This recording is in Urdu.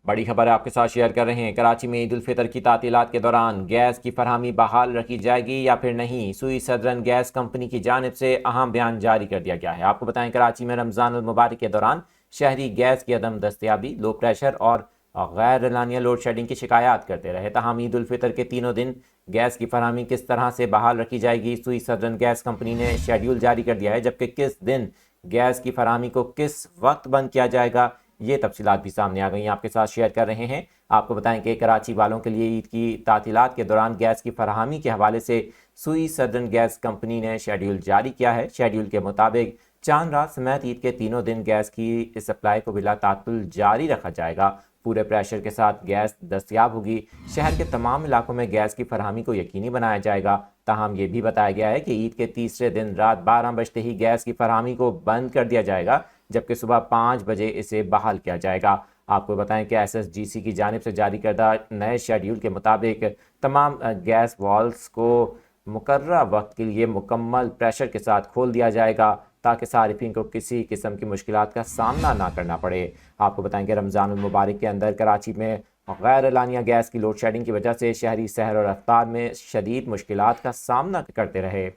بڑی خبر آپ کے ساتھ شیئر کر رہے ہیں۔ کراچی میں عید الفطر کی تعطیلات کے دوران گیس کی فراہمی بحال رکھی جائے گی یا پھر نہیں، سوئی سدرن گیس کمپنی کی جانب سے اہم بیان جاری کر دیا گیا ہے۔ آپ کو بتائیں کراچی میں رمضان المبارک کے دوران شہری گیس کی عدم دستیابی، لو پریشر اور غیر اعلانیہ لوڈ شیڈنگ کی شکایات کرتے رہے۔ تاہم عید الفطر کے تینوں دن گیس کی فراہمی کس طرح سے بحال رکھی جائے گی، سوئی سدرن گیس کمپنی نے شیڈیول جاری کر دیا ہے، جبکہ کس دن گیس کی فراہمی کو کس وقت بند کیا جائے گا، یہ تفصیلات بھی سامنے آ گئی ہیں، آپ کے ساتھ شیئر کر رہے ہیں۔ آپ کو بتائیں کہ کراچی والوں کے لیے عید کی تعطیلات کے دوران گیس کی فراہمی کے حوالے سے سوئی سدرن گیس کمپنی نے شیڈیول جاری کیا ہے۔ شیڈیول کے مطابق چاند رات سمیت عید کے تینوں دن گیس کی سپلائی کو بلا تعطل جاری رکھا جائے گا۔ پورے پریشر کے ساتھ گیس دستیاب ہوگی۔ شہر کے تمام علاقوں میں گیس کی فراہمی کو یقینی بنایا جائے گا۔ تاہم یہ بھی بتایا گیا ہے کہ عید کے تیسرے دن رات 12 بجتے ہی گیس کی فراہمی کو بند کر دیا جائے گا، جبکہ صبح 5 بجے اسے بحال کیا جائے گا۔ آپ کو بتائیں کہ ایس ایس جی سی کی جانب سے جاری کردہ نئے شیڈیول کے مطابق تمام گیس والز کو مقررہ وقت کے لیے مکمل پریشر کے ساتھ کھول دیا جائے گا تاکہ صارفین کو کسی قسم کی مشکلات کا سامنا نہ کرنا پڑے۔ آپ کو بتائیں کہ رمضان المبارک کے اندر کراچی میں غیر اعلانیہ گیس کی لوڈ شیڈنگ کی وجہ سے شہری سحر و رفتار میں شدید مشکلات کا سامنا کرتے رہے۔